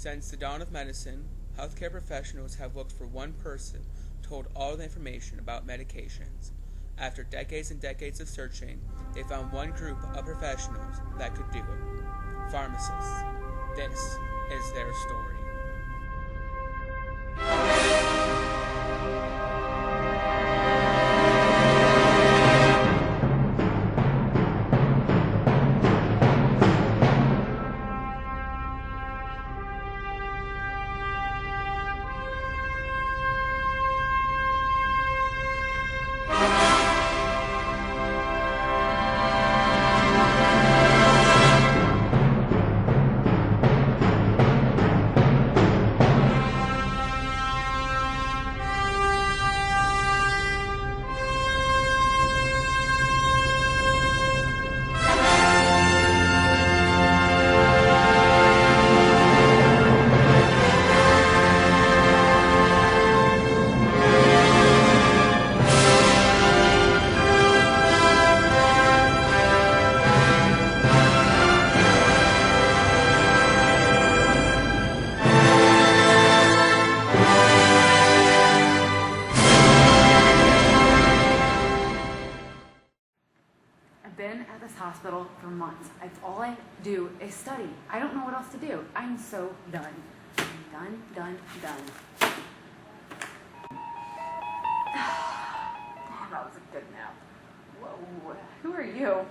Since the dawn of medicine, healthcare professionals have looked for one person to hold all the information about medications. After decades and decades of searching, they found one group of professionals that could do it: pharmacists. This is their story. Hospital for months. That's all I do is study. I don't know what else to do. I'm so done. I'm done. Oh, that was a good nap. Whoa. Who are you?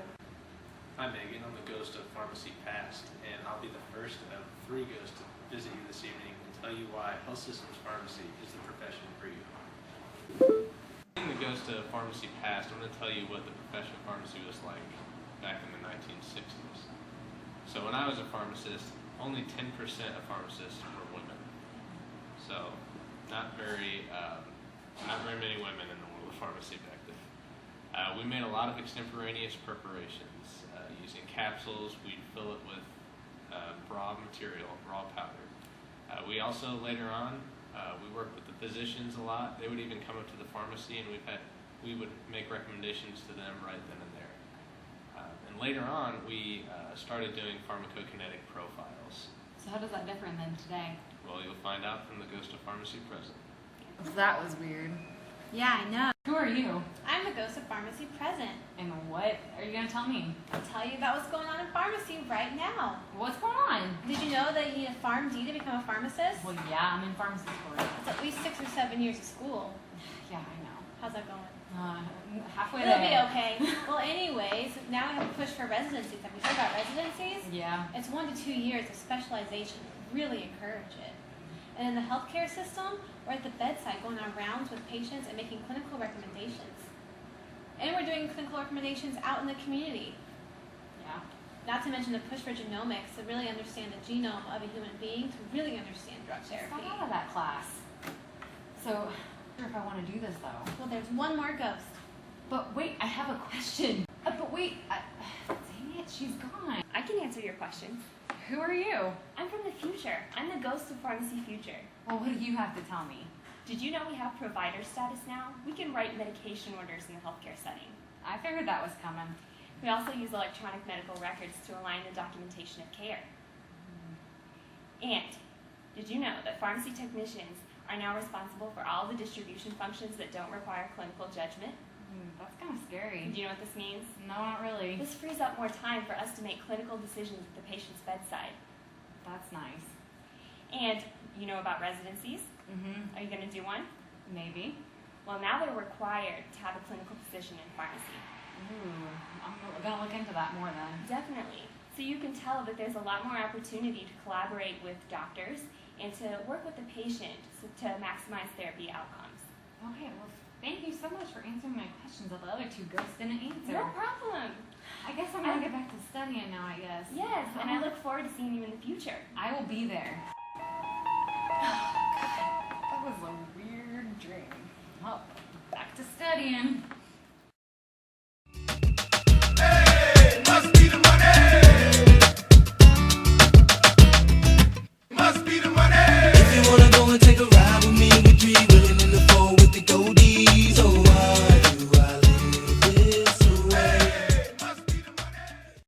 I'm Megan. I'm the ghost of Pharmacy Past, and I'll be the first of 3 ghosts to visit you this evening and tell you why health systems pharmacy is the profession for you. Being the ghost of Pharmacy Past, I'm going to tell you what the profession of pharmacy was like back in the 1960s. So when I was a pharmacist, only 10% of pharmacists were women. So not very many women in the world of pharmacy back then. We made a lot of extemporaneous preparations using capsules. We'd fill it with raw material, raw powder. We also later on we worked with the physicians a lot. They would even come up to the pharmacy, and we would make recommendations to them right then and there. And later on, we started doing pharmacokinetic profiles. So how does that differ than today? Well, you'll find out from the ghost of pharmacy present. That was weird. Yeah, I know. Who are you? I'm the ghost of pharmacy present. And what are you going to tell me? I'll tell you about what's going on in pharmacy right now. What's going on? Did you know that you need a PharmD to become a pharmacist? Well, yeah, I'm in pharmacy school. It's at least 6 or 7 years of school. Yeah, I know. How's that going? Halfway It'll there. be okay. Well, anyways, now we have a push for residencies. Have you heard about residencies? Yeah. It's 1 to 2 years of specialization. Really encourage it. And in the healthcare system, we're at the bedside going on rounds with patients and making clinical recommendations. And we're doing clinical recommendations out in the community. Yeah. Not to mention the push for genomics to really understand the genome of a human being, to really understand drug therapy. Got out of that class. So, I'm not sure if I want to do this though. Well, there's one more ghost. But wait, I have a question. But wait, dang it, she's gone. I can answer your questions. Who are you? I'm from the future. I'm the ghost of Pharmacy Future. Well, what do you have to tell me? Did you know we have provider status now? We can write medication orders in the healthcare setting. I figured that was coming. We also use electronic medical records to align the documentation of care. And did you know that pharmacy technicians are now responsible for all the distribution functions that don't require clinical judgment? That's kind of scary. Do you know what this means? No, not really. This frees up more time for us to make clinical decisions at the patient's bedside. That's nice. And you know about residencies? Mm-hmm. Are you going to do one? Maybe. Well, now they're required to have a clinical position in pharmacy. Ooh, I'm going to look into that more then. Definitely. So you can tell that there's a lot more opportunity to collaborate with doctors and to work with the patient to maximize therapy outcomes. Okay, well, thank you so much for answering my questions that the other 2 ghosts didn't answer. No problem. I guess I'm going to get back to studying now, I guess. Yes, and I look forward to seeing you in the future. I will be there. Oh, God, that was a weird dream. Well, back to studying.